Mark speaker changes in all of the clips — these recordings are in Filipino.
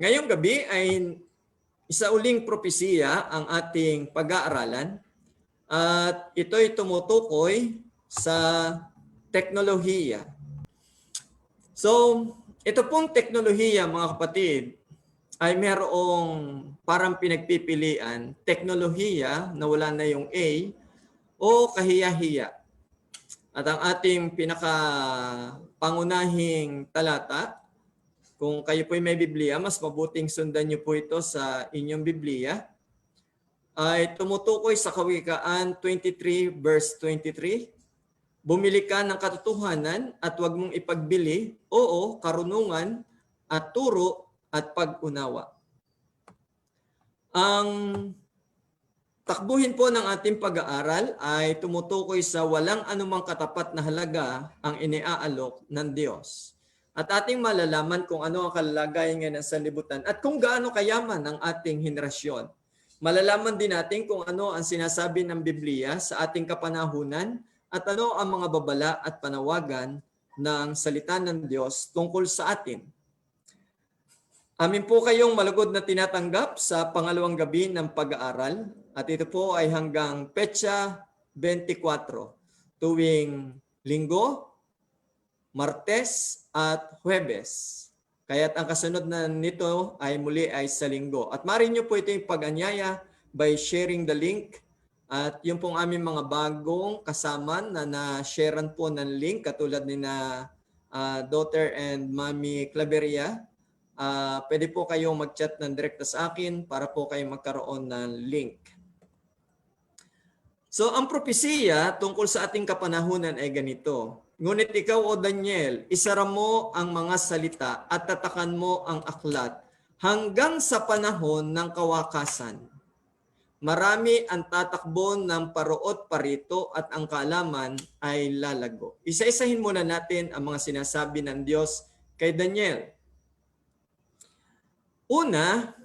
Speaker 1: Ngayong gabi ay isa uling propesiya ang ating pag-aaralan at ito'y tumutukoy sa teknolohiya. So, ito pong teknolohiya mga kapatid ay merong parang pinagpipilian, teknolohiya na wala na yung A o kahiya-hiya. At ang ating pinaka-pangunahing talata, kung kayo po'y may Biblia, mas mabuting sundan niyo po ito sa inyong Biblia, ay tumutukoy sa Kawikaan 23 verse 23. Bumili ka ng katotohanan at huwag mong ipagbili, oo, karunungan at turo at pag-unawa. Ang takbuhin po ng ating pag-aaral ay tumutukoy sa walang anumang katapat na halaga ang iniaalok ng Diyos. At ating malalaman kung ano ang kalagayan ngayon ng sanlibutan at kung gaano kayaman ang ating henerasyon. Malalaman din natin kung ano ang sinasabi ng Biblia sa ating kapanahunan at ano ang mga babala at panawagan ng salita ng Diyos tungkol sa atin. Amin po kayong malugod na tinatanggap sa pangalawang gabi ng pag-aaral at ito po ay hanggang petsa 24, tuwing Linggo, Martes at Huwebes. Kaya't ang kasunod na nito ay muli ay sa Linggo. At maaari nyo po ito yung pag-anyaya by sharing the link. At yung pong aming mga bagong kasama na na-sharean po ng link katulad ni na daughter and Mami Claveria. Pwede po kayong mag-chat ng direkta sa akin para po kayong magkaroon ng link. So ang propesiya tungkol sa ating kapanahunan ay ganito. Ngunit ikaw o Daniel, isara mo ang mga salita at tatakan mo ang aklat hanggang sa panahon ng kawakasan. Marami ang tatakbo ng paruot parito at ang kaalaman ay lalago. Isa-isahin muna natin ang mga sinasabi ng Diyos kay Daniel. Una,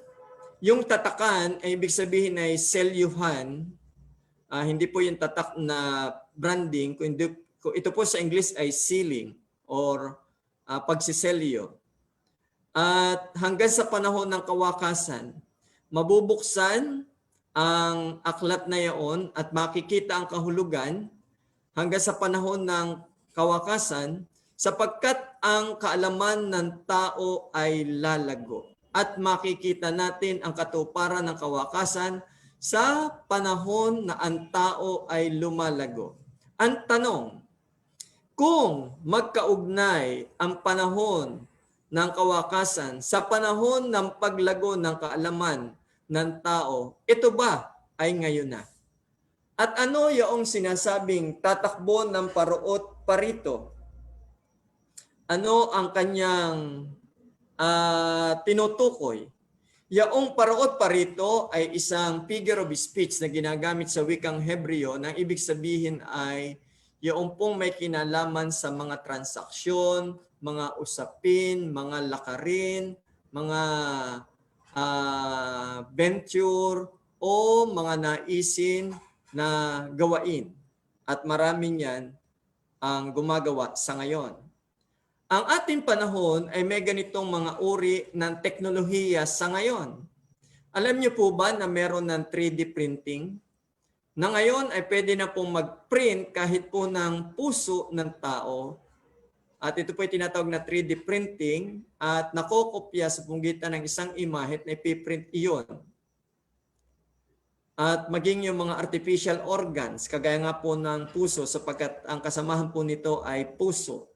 Speaker 1: yung tatakan ay ibig sabihin ay selyuhan. Hindi po yung tatak na branding. Kung ito po sa English ay sealing or pagsiselyo. At hanggang sa panahon ng kawakasan, mabubuksan ang aklat na yaon at makikita ang kahulugan hanggang sa panahon ng kawakasan sapagkat ang kaalaman ng tao ay lalago at makikita natin ang katuparan ng kawakasan sa panahon na ang tao ay lumalago. Ang tanong, kung magkaugnay ang panahon ng kawakasan sa panahon ng paglago ng kaalaman ng tao, ito ba ay ngayon na? At ano yung sinasabing tatakbo ng paruot parito? Ano ang kanyang tinutukoy? Yaong paruot parito ay isang figure of speech na ginagamit sa wikang Hebreo na ibig sabihin ay yaong pong may kinalaman sa mga transaksyon, mga usapin, mga lakarin, mga venture o mga naisin na gawain. At maraming yan ang gumagawa sa ngayon. Ang ating panahon ay may ganitong mga uri ng teknolohiya sa ngayon. Alam niyo po ba na meron ng 3D printing? Na ngayon ay pwede na pong mag-print kahit po ng puso ng tao. At ito po ay tinatawag na 3D printing at nakokopya sa punggitan ng isang imahe na ipiprint iyon. At maging yung mga artificial organs, kagaya nga po ng puso sapagkat ang kasamahan po nito ay puso.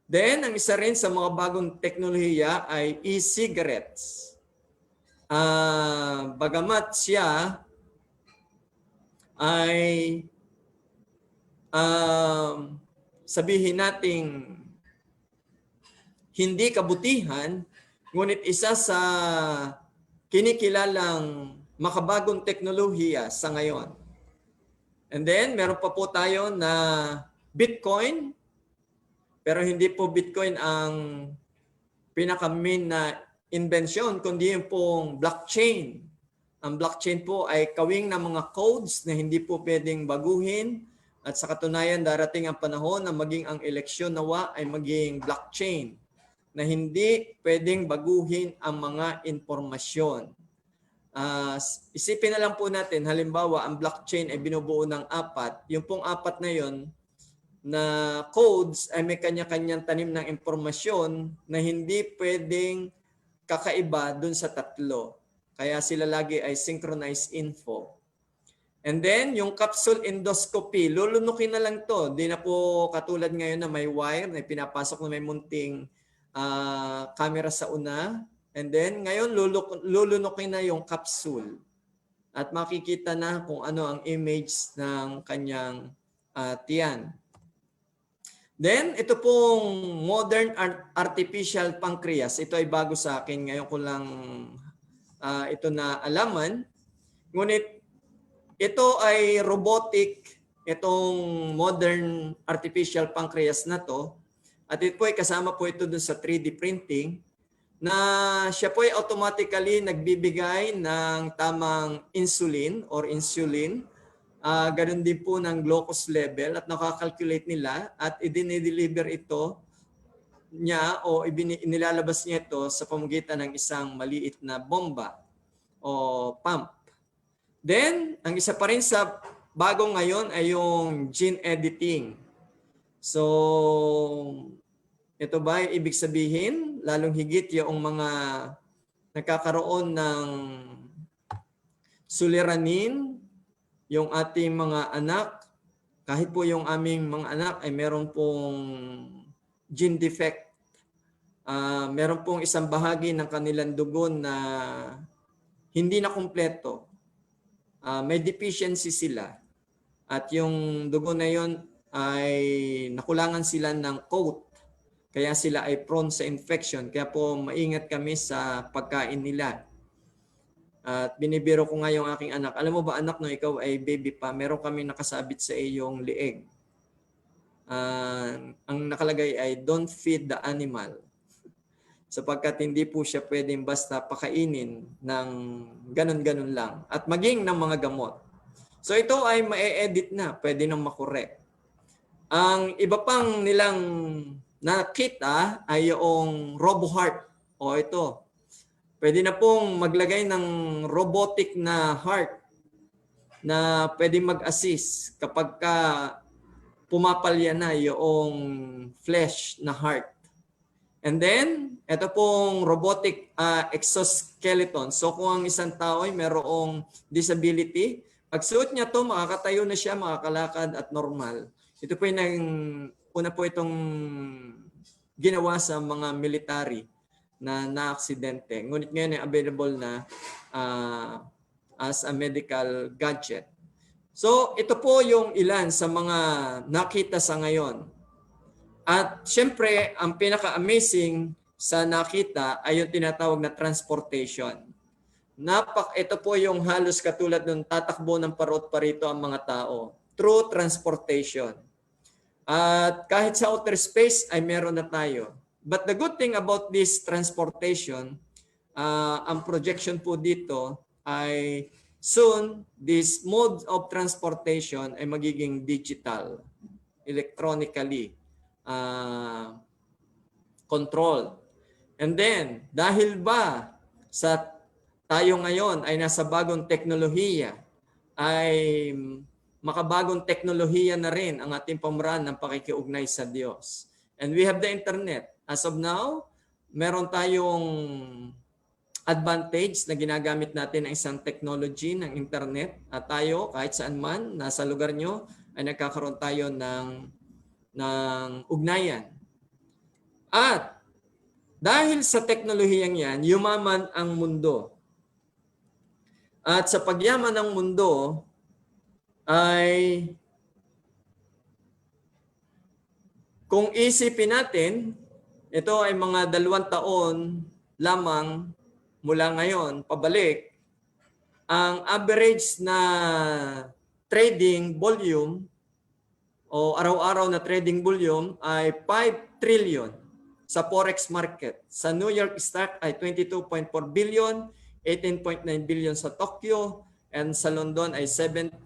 Speaker 1: Then, ang isa rin sa mga bagong teknolohiya ay e-cigarettes. Bagamat siya ay sabihin nating hindi kabutihan, ngunit isa sa kinikilalang makabagong teknolohiya sa ngayon. And then, meron pa po tayo na Bitcoin, pero hindi po Bitcoin ang pinaka-main na invention, kundi yung pong blockchain. Ang blockchain po ay kawing ng mga codes na hindi po pwedeng baguhin. At sa katunayan, darating ang panahon na maging ang eleksyon nawa ay maging blockchain. na hindi pwedeng baguhin ang mga impormasyon. Isipin na lang po natin, halimbawa, ang blockchain ay binubuo ng 4. Yung pong 4 na yon na codes ay may kanya-kanyang tanim ng impormasyon na hindi pwedeng kakaiba dun sa 3. Kaya sila lagi ay synchronized info. And then, yung capsule endoscopy, lulunukin na lang to. Di na po katulad ngayon na may wire na pinapasok na may munting camera sa una. And then, ngayon, lulunukin na yung capsule. At makikita na kung ano ang image ng kanyang tiyan. Then, ito pong modern artificial pancreas. Ito ay bago sa akin. Ngayon ko lang ito na alaman. Ngunit, ito ay robotic, itong modern artificial pancreas na to. At ito po ay kasama po ito dun sa 3D printing na siya po ay automatically nagbibigay ng tamang insulin or insulin. Ganun din po ng glucose level at nakakalculate nila at i-deliver ito niya o inilalabas niya ito sa pamamagitan ng isang maliit na bomba o pump. Then, ang isa pa rin sa bago ngayon ay yung gene editing. So, ito ba ay ibig sabihin, lalong higit yung mga nagkakaroon ng suliranin, yung ating mga anak, kahit po yung aming mga anak ay meron pong gene defect. Meron pong isang bahagi ng kanilang dugo na hindi na kumpleto. May deficiency sila. At yung dugo na yon ay nakulangan sila ng coat. Kaya sila ay prone sa infection. Kaya po maingat kami sa pagkain nila. At binibiro ko nga yung aking anak. Alam mo ba anak, no, ikaw ay baby pa, meron kami nakasabit sa iyong lieg. Ang nakalagay ay don't feed the animal. Sapagkat hindi po siya pwedeng basta pakainin ng ganun-ganun lang. At maging ng mga gamot. So ito ay ma-edit na, pwede nang makorek. Ang iba pang nilang nakita ay yung RoboHeart. O ito, pwede na pong maglagay ng robotic na heart na pwede mag-assist kapag ka pumapalya na yung flesh na heart. And then, ito pong robotic exoskeleton. So kung ang isang tao ay mayroong disability, pag suot niya to, makakatayo na siya, makakalakad at normal. Ito po yung una po itong ginawa sa mga military na aksidente. Ngunit ngayon ay available na as a medical gadget. So ito po yung ilan sa mga nakita sa ngayon. At syempre, ang pinaka-amazing sa nakita ay yung tinatawag na transportation. Ito po yung halos katulad ng tatakbo ng parot parito ang mga tao. Through transportation. At kahit sa outer space ay meron na tayo. But the good thing about this transportation, ang projection po dito ay soon this mode of transportation ay magiging digital, electronically controlled. And then, dahil ba sa tayo ngayon ay nasa bagong teknolohiya, ay makabagong teknolohiya na rin ang ating pamaraan ng pakikiugnay sa Diyos. And we have the internet. As of now, meron tayong advantage na ginagamit natin ang isang technology ng internet at tayo kahit saan man nasa lugar nyo ay nagkakaroon tayo ng ugnayan. At dahil sa teknolohiyang yan, yumaman ang mundo. At sa pagyaman ng mundo ay kung isipin natin, ito ay mga 2 taon lamang mula ngayon pabalik, ang average na trading volume o araw-araw na trading volume ay 5 trillion sa forex market. Sa New York Stock ay 22.4 billion, 18.9 billion sa Tokyo, and sa London ay 7.2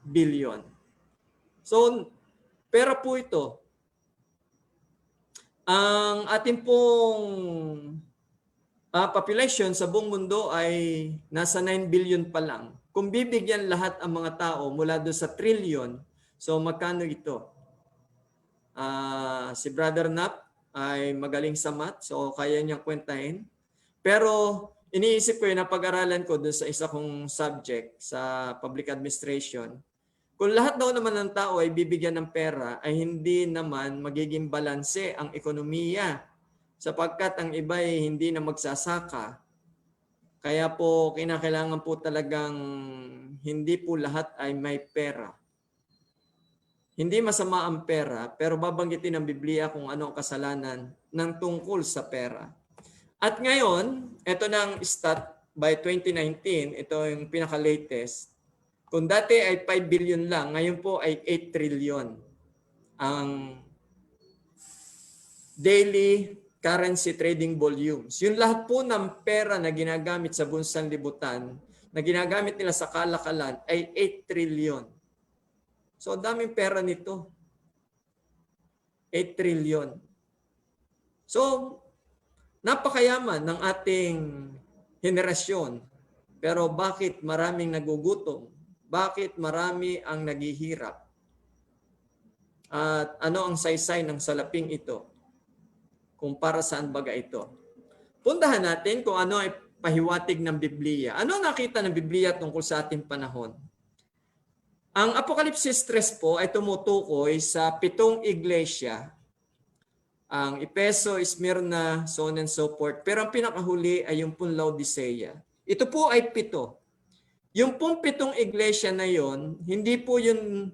Speaker 1: billion. So, pera po ito. Ang ating pong population sa buong mundo ay nasa 9 billion pa lang. Kung bibigyan lahat ang mga tao mula doon sa trillion, so magkano ito? Si Brother Nap ay magaling sa math, so kaya niyang kwentahin. Pero iniisip ko yung napag-aralan ko doon sa isa kong subject sa public administration. Kung lahat daw naman ng tao ay bibigyan ng pera, ay hindi naman magiging balanse ang ekonomiya sapagkat ang iba ay hindi na magsasaka. Kaya po kinakailangan po talagang hindi po lahat ay may pera. Hindi masama ang pera, pero babanggitin ng Biblia kung ano ang kasalanan ng tungkol sa pera. At ngayon, ito ng stat by 2019, ito yung pinaka-latest. Kung dati ay 5 billion lang, ngayon po ay 8 trillion ang daily currency trading volumes. Yung lahat po ng pera na ginagamit sa buong sanlibutan, na ginagamit nila sa kalakalan ay 8 trillion. So daming pera nito. 8 trillion. So napakayaman ng ating henerasyon. Pero bakit maraming nagugutom? Bakit marami ang naghihirap? At ano ang saysay ng salaping ito? Kung para saan baga ito? Puntahan natin kung ano ay pahiwatig ng Biblia. Ano nakita ng Biblia tungkol sa ating panahon? Ang Apokalipsis 3 po ay tumutukoy sa 7 iglesia. Ang Efeso, Smyrna, so on and so forth. Pero ang pinakahuli ay yung pong Laodicea. Ito po ay 7. Yung pong 7 iglesia na yon, hindi po yun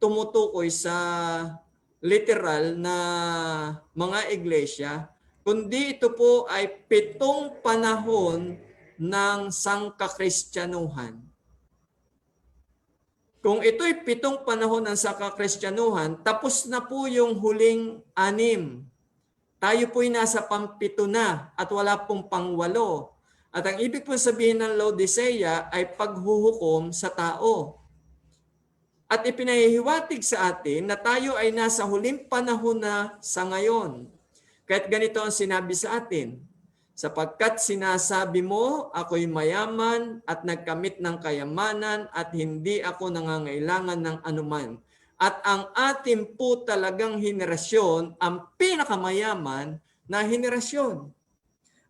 Speaker 1: tumutukoy sa literal na mga iglesia, kundi ito po ay 7 panahon ng sangkakristyanuhan. Kung ito'y 7 panahon ng sangkakristyanuhan, tapos na po yung huling 6. Tayo po'y nasa pang-7 na at wala pong pang-8. At ang ibig po sabihin ng Laodicea ay paghuhukom sa tao. At ipinahihiwatig sa atin na tayo ay nasa huling panahon na sa ngayon. Kahit ganito ang sinabi sa atin, sapagkat sinasabi mo, ako'y mayaman at nagkamit ng kayamanan at hindi ako nangangailangan ng anuman. At ang ating po talagang henerasyon, ang pinakamayaman na henerasyon.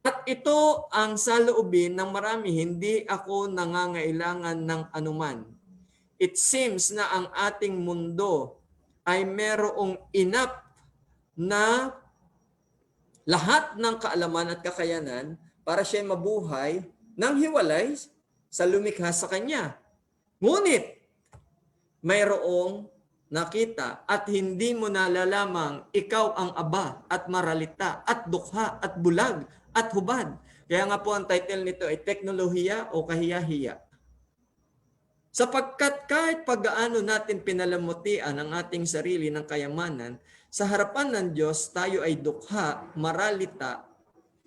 Speaker 1: At ito ang saloobin ng marami, hindi ako nangangailangan ng anuman. It seems na ang ating mundo ay merong enough na lahat ng kaalaman at kakayanan para siya mabuhay ng hiwalay sa lumikha sa kanya. Ngunit mayroong nakita at hindi mo nalalamang ikaw ang aba at maralita at dukha at bulag at hubad. Kaya nga po ang title nito ay Teknolohiya o Kahiyahiya. Sapagkat kahit paggaano natin pinalamutian ang ating sarili ng kayamanan, sa harapan ng Diyos tayo ay dukha, maralita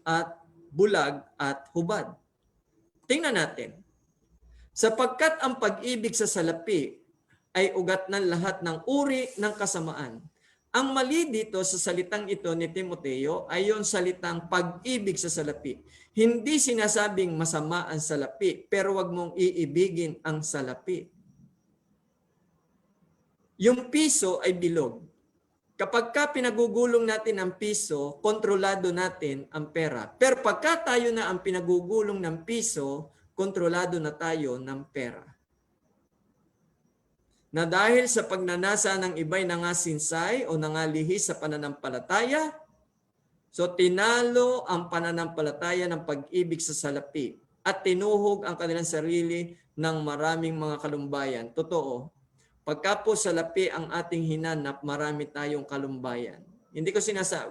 Speaker 1: at bulag at hubad. Tingnan natin. Sapagkat ang pag-ibig sa salapi ay ugat ng lahat ng uri ng kasamaan. Ang mali dito sa salitang ito ni Timoteo ay yung salitang pag-ibig sa salapi. Hindi sinasabing masama ang salapi, pero wag mong iibigin ang salapi. Yung piso ay bilog. Kapag ka pinagugulong natin ang piso, kontrolado natin ang pera. Pero pagka tayo na ang pinagugulong ng piso, kontrolado na tayo ng pera. Na dahil sa pagnanasa ng iba'y nangasinsay o nangalihis sa pananampalataya, so tinalo ang pananampalataya ng pag-ibig sa salapi at tinuhog ang kanilang sarili ng maraming mga kalumbayan. Totoo, pagka po salapi ang ating hinanap, marami tayong kalumbayan. Hindi ko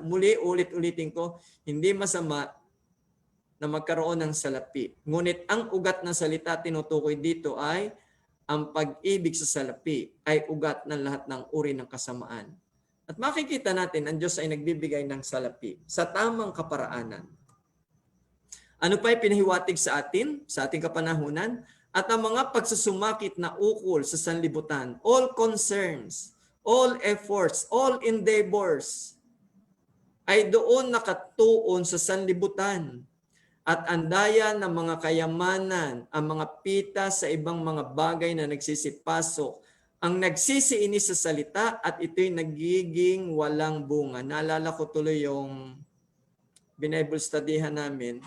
Speaker 1: muli ulit-ulitin ko, hindi masama na magkaroon ng salapi. Ngunit ang ugat ng salita tinutukoy dito ay ang pag-ibig sa salapi ay ugat ng lahat ng uri ng kasamaan. At makikita natin, ang Diyos ay nagbibigay ng salapi sa tamang kaparaanan. Ano pa ay pinahiwatig sa atin, sa ating kapanahunan? At ang mga pagsusumakit na ukol sa sanlibutan, all concerns, all efforts, all endeavors, ay doon nakatuon sa sanlibutan. At andaya ng mga kayamanan, ang mga pita sa ibang mga bagay na nagsisipasok, ang nagsisiinis sa salita at ito'y nagiging walang bunga. Naalala ko tuloy yung Bible studyhan namin.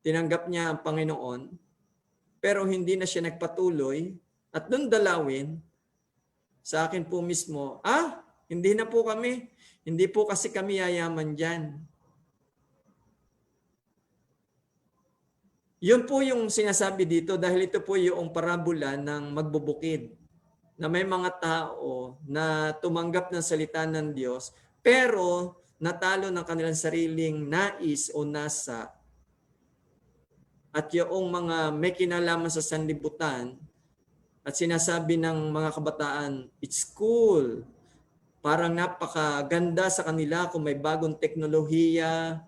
Speaker 1: Tinanggap niya ang Panginoon, pero hindi na siya nagpatuloy at doon dalawin sa akin po mismo, hindi na po kami. Hindi po kasi kami yayaman dyan. Yun po yung sinasabi dito dahil ito po yung parabola ng magbubukid na may mga tao na tumanggap ng salita ng Diyos pero natalo ng kanilang sariling nais o nasa at yung mga may kinalaman sa sanlibutan at sinasabi ng mga kabataan, it's cool. Parang napakaganda sa kanila kung may bagong teknolohiya,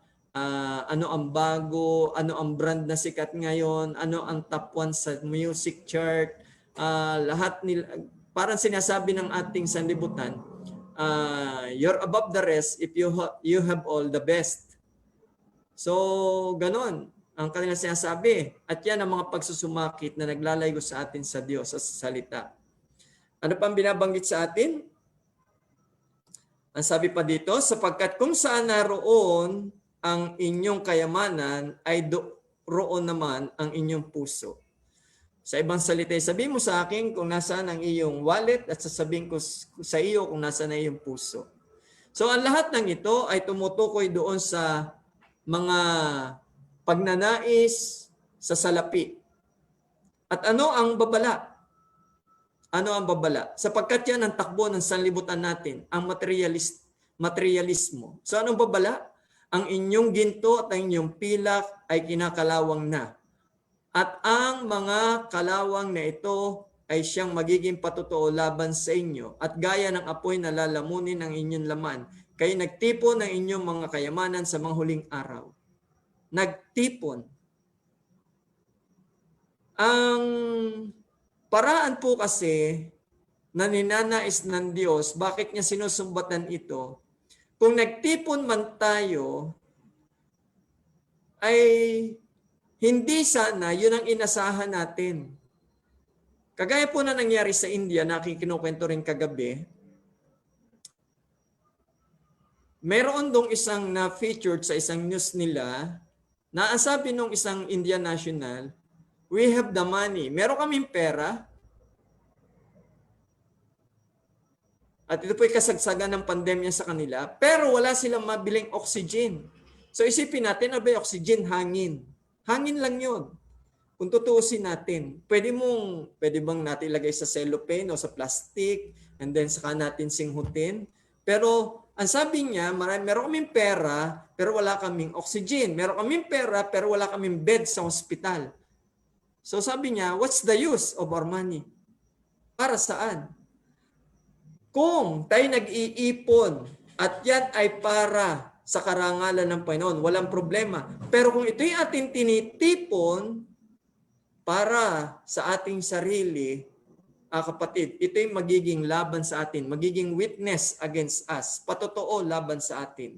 Speaker 1: ano ang bago, ano ang brand na sikat ngayon, ano ang top 1 sa music chart, lahat nila, parang sinasabi ng ating sanlibutan, you're above the rest if you have all the best. So, ganon ang kanilang sinasabi. At yan ang mga pagsusumakit na naglalayo sa atin sa Diyos, sa salita. Ano pang binabanggit sa atin? Ang sabi pa dito, sapagkat kung saan naroon ang inyong kayamanan, ay roon naman ang inyong puso. Sa ibang salita, sabihin mo sa akin kung nasaan ang iyong wallet at sasabihin ko sa iyo kung nasaan ang iyong puso. So ang lahat ng ito ay tumutukoy doon sa mga pagnanais sa salapi. At ano ang babala? Ano ang babala? Sapagkat yan ang takbo ng sanlibutan natin, ang materialismo. So anong babala? Ang inyong ginto at ang inyong pilak ay kinakalawang na. At ang mga kalawang na ito ay siyang magiging patotoo laban sa inyo. At gaya ng apoy na lalamunin ang inyong laman, kayo nagtipon ng inyong mga kayamanan sa mga huling araw. Nagtipon. Ang paraan po kasi na ninanais ng Diyos, bakit niya sinusumbatan ito? Kung nagtipon man tayo, ay hindi sana yun ang inasahan natin. Kagaya po na nangyari sa India, na kinukwento rin kagabi, meron dong isang na-featured sa isang news nila, na ang sabi nung isang Indian national, we have the money. Meron kaming pera. At ito po'y kasagsagan ng pandemya sa kanila, pero wala silang mabiling oxygen. So isipin natin, abay, oxygen, hangin. Hangin lang yun. Kung tutuusin natin, pwede bang natin ilagay sa cellophane o sa plastic, and then saka natin singhutin. Pero ang sabi niya, meron kaming pera, pero wala kaming oxygen. Meron kaming pera, pero wala kaming bed sa hospital. So sabi niya, what's the use of our money? Para saan? Kung tayo nag-iipon at yan ay para sa karangalan ng Panginoon, walang problema. Pero kung ito'y ating tinitipon para sa ating sarili, kapatid, ito'y magiging laban sa atin, magiging witness against us, patotoo laban sa atin.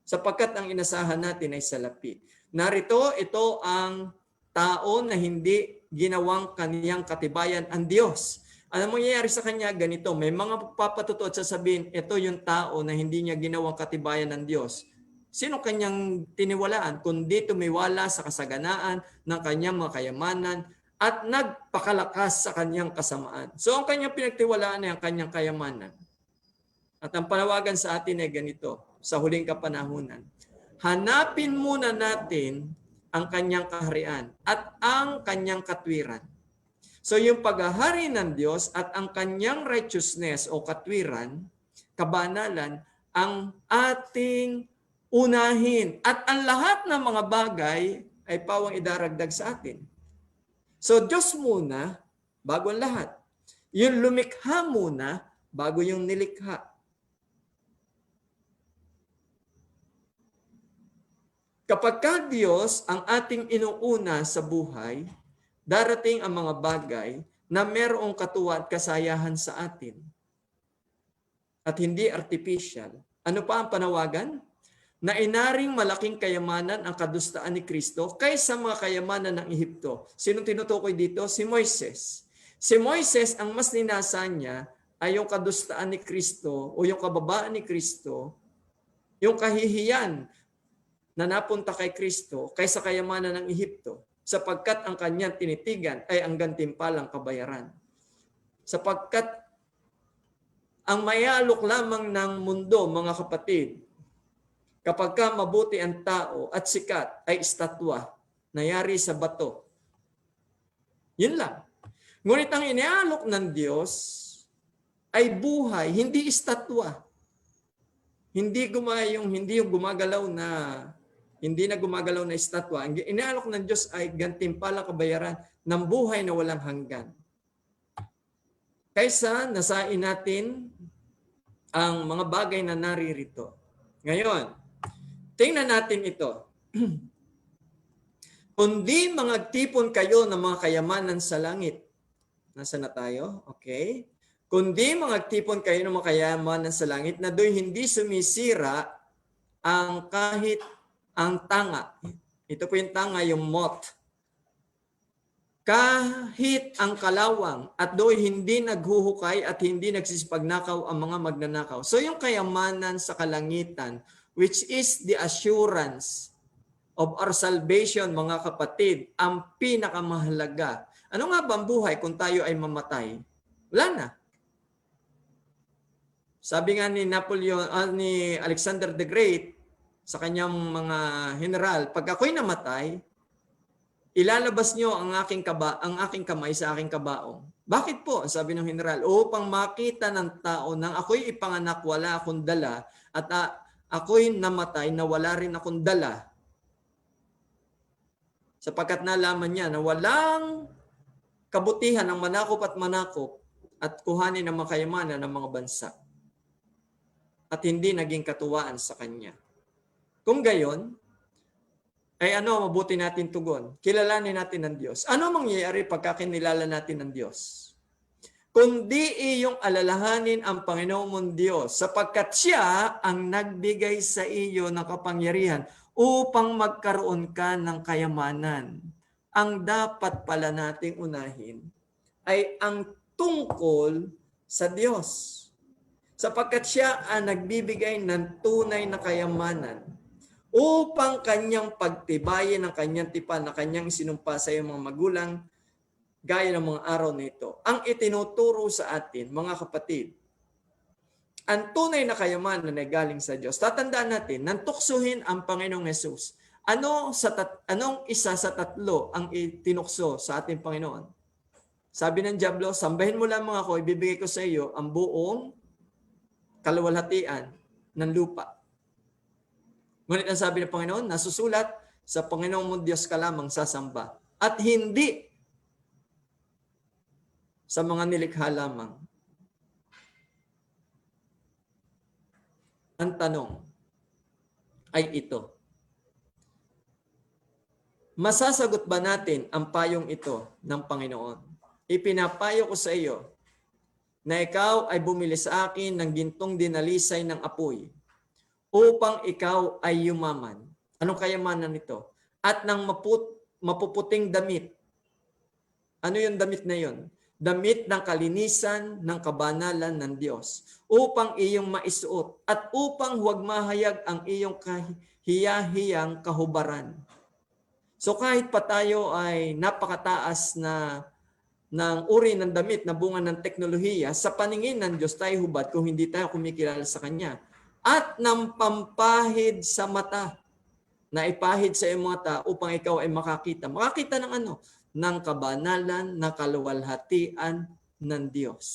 Speaker 1: Sapagkat ang inasahan natin ay salapi. Narito, ito ang tao na hindi ginawang kaniyang katibayan ang Diyos. Ano mangyayari sa kanya? Ganito, may mga papatuto at sasabihin, ito yung tao na hindi niya ginawang katibayan ng Diyos. Sino kanyang tiniwalaan? Kundi tumiwala sa kasaganaan ng kanyang mga kayamanan at nagpakalakas sa kanyang kasamaan. So ang kanyang pinagtiwalaan ay ang kanyang kayamanan. At ang panawagan sa atin ay ganito, sa huling kapanahunan. Hanapin muna natin ang kanyang kaharian at ang kanyang katwiran. So yung paghahari ng Diyos at ang kanyang righteousness o katwiran, kabanalan, ang ating unahin. At ang lahat ng mga bagay ay pawang idaragdag sa atin. So Diyos muna, bago ang lahat. Yung lumikha muna, bago yung nilikha. Kapag ka Diyos ang ating inuuna sa buhay, darating ang mga bagay na merong katuwa at kasayahan sa atin. At hindi artificial. Ano pa ang panawagan? Na inaring malaking kayamanan ang kadustaan ni Kristo kaysa mga kayamanan ng Ehipto. Sinong tinutukoy dito? Si Moises. Si Moises, ang mas ninasa niya ay yung kadustaan ni Kristo o yung kababaan ni Kristo, yung kahihiyan na napunta kay Kristo kaysa kayamanan ng Ehipto, sapagkat ang kanyang tinitigan ay ang gantimpalang kabayaran. Sapagkat ang mayalok lamang ng mundo, mga kapatid, kapag ka mabuti ang tao at sikat ay estatwa, nayari sa bato. Yun lang. Ngunit ang inialok ng Diyos ay buhay, hindi estatwa. Hindi yung gumagalaw na estatwa. Ang inialok ng Diyos ay gantimpalang kabayaran ng buhay na walang hanggan. Kaysa nasain natin ang mga bagay na naririto. Ngayon, tingnan natin ito. Kundi magtipon kayo ng mga kayamanan sa langit. Nasaan na tayo? Okay. Kundi magtipon kayo ng mga kayamanan sa langit na do'y hindi sumisira ang kahit ang tanga. Ito po yung tanga, yung moth. Kahit ang kalawang at do'y hindi naghuhukay at hindi nagsisipagnakaw ang mga magnanakaw. So yung kayamanan sa kalangitan, which is the assurance of our salvation, mga kapatid, ang pinakamahalaga. Ano nga ba ang buhay kung tayo ay mamatay? Wala na. Sabi nga ni ni Alexander the Great sa kanyang mga general, pag ako'y namatay, ilalabas niyo ang aking kamay sa aking kabaong. Bakit po? Sabi ng general, upang makita ng tao nang ako'y ipanganak, wala akong dala, at ako'y namatay na wala rin akong dala. Sapagkat nalaman niya na walang kabutihan ng manakop at kuhanin ng makayamanan ng mga bansa. At hindi naging katuwaan sa kanya. Kung gayon, ay ano mabuti natin tugon? Kilalanin natin ang Diyos. Ano mangyayari pagka kinilala natin ang Diyos? Kundi iyong alalahanin ang Panginoon mong Diyos, sapagkat Siya ang nagbigay sa iyo ng kapangyarihan upang magkaroon ka ng kayamanan. Ang dapat pala nating unahin ay ang tungkol sa Diyos. Sapagkat Siya ang nagbibigay ng tunay na kayamanan upang kanyang pagtibayin ang kanyang tipan na kanyang sinumpa sa iyong mga magulang gaya ng mga araw na ito. Ang itinuturo sa atin, mga kapatid, ang tunay na kayamanan ay galing sa Diyos. Tatandaan natin, nang tuksuhin ang Panginoong Hesus, anong isa sa tatlo ang itinukso sa ating Panginoon? Sabi ng Diablo, sambahin mo lamang ako, ibibigay ko sa iyo ang buong kaluwalhatian ng lupa. Ngunit ang sabi ng Panginoon, nasusulat, sa Panginoon mo Diyos ka lamang sasamba. At hindi sa mga nilikha lamang. Ang tanong ay ito. Masasagot ba natin ang payong ito ng Panginoon? Ipinapayo ko sa iyo na ikaw ay bumili sa akin ng gintong dinalisay ng apoy upang ikaw ay yumaman. Anong kayamanan nito? At ng mapuputing damit. Ano yung damit na yon? Damit ng kalinisan ng kabanalan ng Diyos upang iyong maisuot at upang huwag mahayag ang iyong kahiyahiyang kahubaran. So kahit pa tayo ay napakataas na ng uri ng damit na bunga ng teknolohiya, sa paningin ng Diyos tayo hubad kung hindi tayo kumikilala sa Kanya. At ng pampahid sa mata, na ipahid sa iyong mata upang ikaw ay makakita. Makakita ng ano? Ng kabanalan na kaluwalhatian ng Diyos.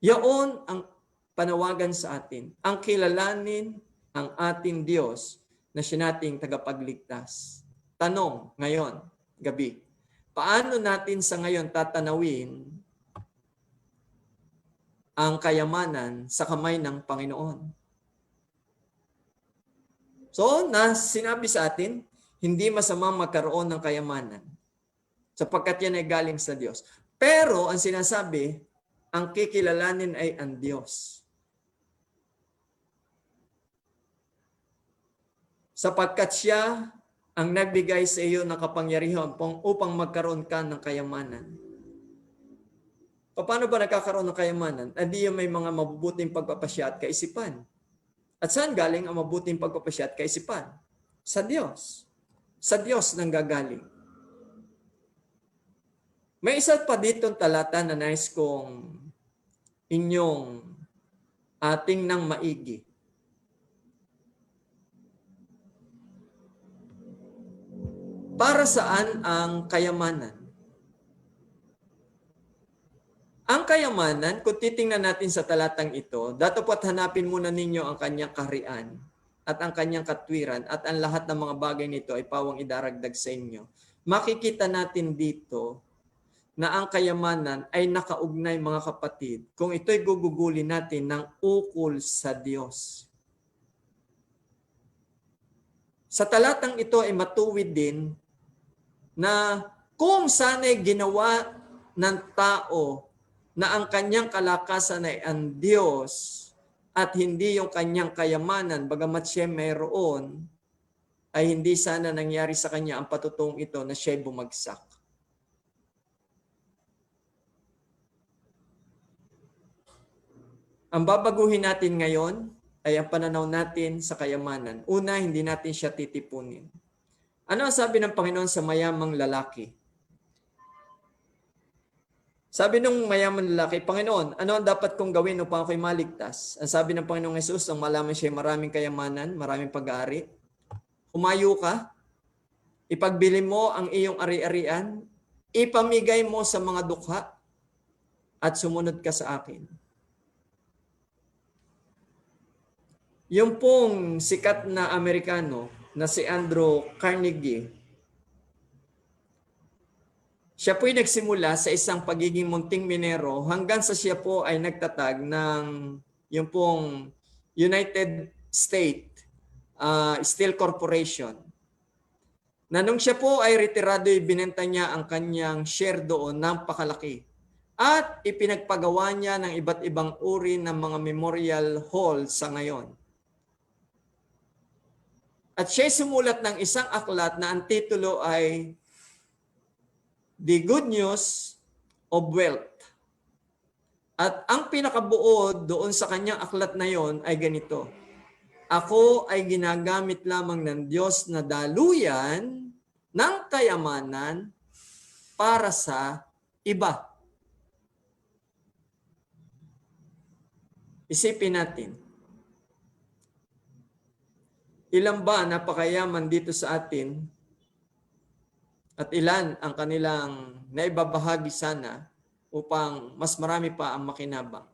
Speaker 1: Yaon ang panawagan sa atin. Ang kilalanin ang ating Diyos na siya nating tagapagligtas. Tanong ngayon, gabi, paano natin sa ngayon tatanawin ang kayamanan sa kamay ng Panginoon? So, sinabi sa atin, hindi masama magkaroon ng kayamanan sapagkat yan ay galing sa Diyos. Pero, ang sinasabi, ang kikilalanin ay ang Diyos. sapagkat siya ang nagbigay sa iyo ng kapangyarihan upang magkaroon ka ng kayamanan. Paano ba nagkakaroon ng kayamanan? Adi yung may mga mabubuting pagpapasya at kaisipan. At saan galing ang mabuting pagpapasya at kaisipan? Sa Diyos. Sa Diyos nang gagaling. May isa pa ditong talata na nais kong inyong ating ng maigi. Para saan ang kayamanan? Ang kayamanan, kung titingnan natin sa talatang ito, dapat hanapin muna ninyo ang kanyang kaharian at ang kanyang katwiran at ang lahat ng mga bagay nito ay pawang idaragdag sa inyo. Makikita natin dito na ang kayamanan ay nakaugnay, mga kapatid, kung ito'y gugugulin natin ng ukol sa Diyos. Sa talatang ito ay matuwid din na kung sana'y ginawa ng tao na ang kanyang kalakasan ay ang Diyos at hindi yung kanyang kayamanan, bagamat siya mayroon, ay hindi sana nangyari sa kanya ang patutong ito na siya bumagsak. Ang babaguhin natin ngayon ay ang pananaw natin sa kayamanan. Una, hindi natin siya titipunin. Ano ang sabi ng Panginoon sa mayamang lalaki? Sabi ng mayaman lalaki, Panginoon, ano ang dapat kong gawin upang ako'y maligtas? Ang sabi ng Panginoong Jesus, nang malaman siya maraming kayamanan, maraming pag-aari, humayo ka, ipagbili mo ang iyong ari-arian, ipamigay mo sa mga dukha, at sumunod ka sa akin. Yung pong sikat na Amerikano na si Andrew Carnegie, siya po'y nagsimula sa isang pagiging munting minero hanggang sa siya po ay nagtatag ng yung pong United States Steel Corporation. Na nung siya po ay retirado, ibinenta niya ang kanyang share doon ng pakalaki. At ipinagpagawa niya ng iba't ibang uri ng mga memorial hall sa ngayon. At siya sumulat ng isang aklat na ang titulo ay The Good News of Wealth. At ang pinakabuo doon sa kanyang aklat na yon ay ganito. Ako ay ginagamit lamang ng Diyos na daluyan ng kayamanan para sa iba. Isipin natin. Ilan ba napakayaman dito sa atin at ilan ang kanilang naibabahagi sana upang mas marami pa ang makinabang.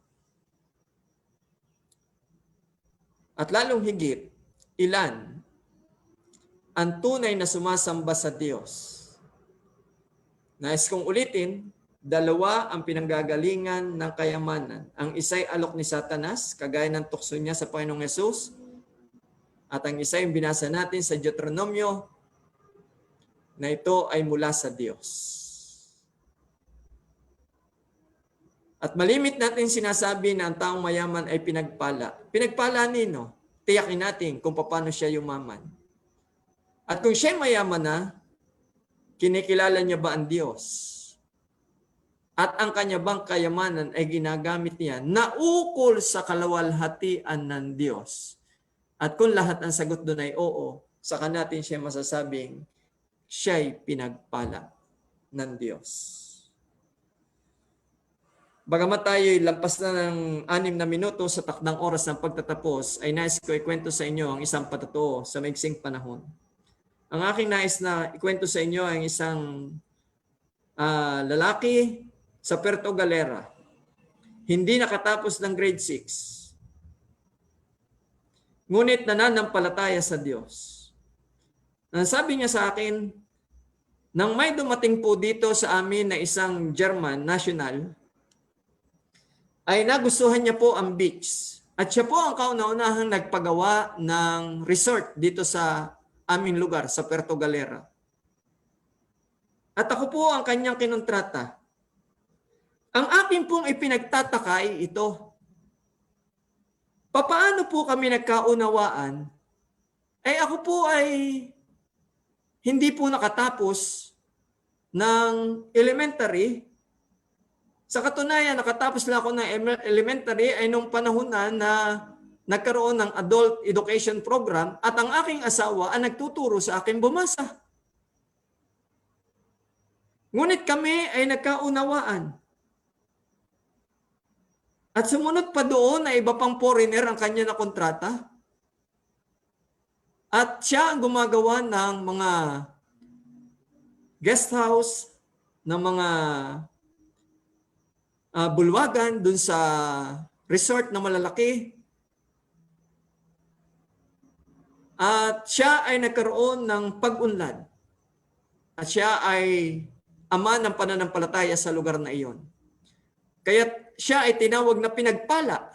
Speaker 1: At lalong higit, ilan ang tunay na sumasamba sa Diyos. Nais kong ulitin, dalawa ang pinanggagalingan ng kayamanan. Ang isa'y alok ni Satanas, kagaya ng tukso niya sa Panginoong Hesus, at ang isa yung binasa natin sa Deuteronomio, na ito ay mula sa Diyos. At malimit natin sinasabi na ang taong mayaman ay pinagpala. Pinagpala nino? Tiyakin natin kung paano siya yumaman. At kung siya mayaman na, kinikilala niya ba ang Diyos? At ang kanya bang kayamanan ay ginagamit niya na ukol sa kalawalhatian ng Diyos? At kung lahat ang sagot doon ay oo, saka natin siya masasabing siya'y pinagpala ng Diyos. Bagamat tayo'y lampas na ng 6 na minuto sa takdang oras ng pagtatapos, ay nais ko ikwento sa inyo ang isang patotoo sa maiksing panahon. Ang aking nais na ikwento sa inyo ay isang lalaki sa Puerto Galera. Hindi nakatapos ng grade 6. Ngunit nananampalataya sa Diyos. Sabi niya sa akin, nang may dumating po dito sa amin na isang German national, ay nagustuhan niya po ang beach. At siya po ang kauna-unahang nagpagawa ng resort dito sa aming lugar, sa Puerto Galera. At ako po ang kanyang kinontrata. Ang akin pong ipinagtataka ay ito. Papaano po kami nagkaunawaan Eh ako po ay hindi po nakatapos ng elementary. Sa katunayan, nakatapos lang ako ng elementary ay nung panahon na nagkaroon ng adult education program at ang aking asawa ang nagtuturo sa akin bumasa. Ngunit kami ay nagkaunawaan. At sumunod pa doon na iba pang foreigner ang kanya na kontrata. At siya ang gumagawa ng mga guest house, ng mga bulwagan dun sa resort na malalaki. At siya ay nagkaroon ng pag-unlad. At siya ay ama ng pananampalataya sa lugar na iyon. Kaya siya ay tinawag na pinagpala.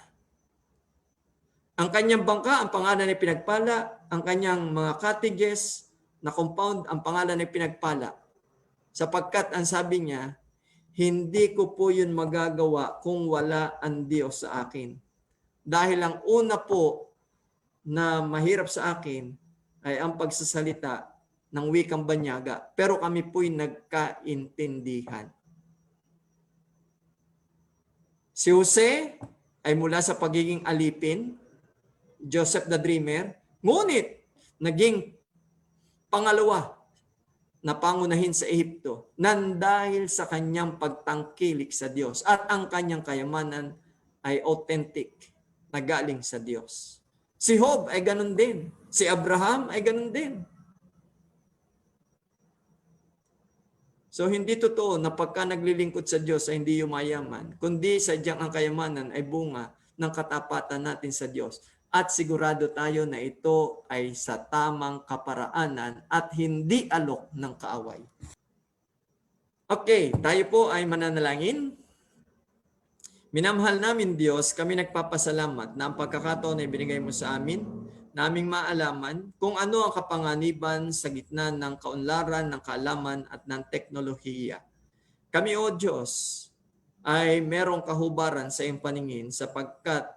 Speaker 1: Ang kanyang bangka, ang pangalan ay pinagpala. Ang kanyang mga cottages na compound, ang pangalan ay pinagpala. Sapagkat ang sabi niya, hindi ko po yun magagawa kung wala ang Diyos sa akin. Dahil ang una po na mahirap sa akin ay ang pagsasalita ng wikang banyaga. Pero kami po'y nagkaintindihan. Si Jose ay mula sa pagiging alipin, Joseph the Dreamer, ngunit naging pangalawa na pangunahin sa Ehipto nang dahil sa kanyang pagtangkilik sa Diyos at ang kanyang kayamanan ay authentic na galing sa Diyos. Si Job ay ganun din. Si Abraham ay ganun din. So hindi totoo na pagka naglilingkod sa Diyos ay hindi yumayaman, kundi sadyang ang kayamanan ay bunga ng katapatan natin sa Diyos. At sigurado tayo na ito ay sa tamang kaparaanan at hindi alok ng kaaway. Okay, tayo po ay mananalangin. Minamahal namin Diyos, kami nagpapasalamat na ang pagkakataon ay binigay mo sa amin, naming maalaman kung ano ang kapanganiban sa gitna ng kaunlaran, ng kaalaman at ng teknolohiya. Kami, O Diyos, ay merong kahubaran sa iyong paningin sapagkat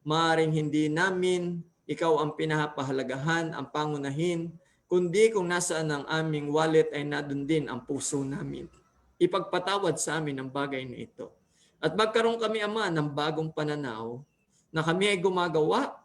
Speaker 1: maaaring hindi namin ikaw ang pinapahalagahan, ang pangunahin, kundi kung nasaan ang aming wallet ay nadun din ang puso namin. Ipagpatawad sa amin ang bagay na ito. At magkaroon kami, Ama, ng bagong pananaw na kami ay gumagawa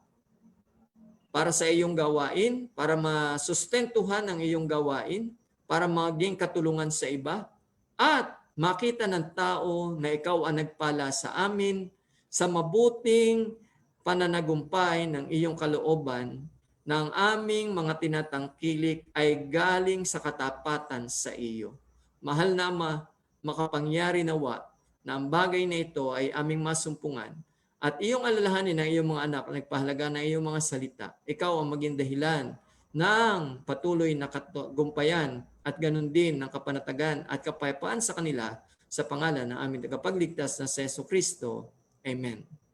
Speaker 1: para sa iyong gawain, para masustentuhan ang iyong gawain, para maging katulungan sa iba, at makita ng tao na ikaw ang nagpala sa amin sa mabuting pananagumpay ng iyong kalooban na ang aming mga tinatangkilik ay galing sa katapatan sa iyo. Mahal na Ama, makapangyari nawa na ang bagay na ito ay aming masumpungan at iyong alalahanin ng iyong mga anak na nagpahalaga ng iyong mga salita. Ikaw ang maging dahilan ng patuloy na katagumpayan at ganun din ng kapanatagan at kapayapaan sa kanila sa pangalan ng aming tagapagligtas na si Jesu Kristo. Amen.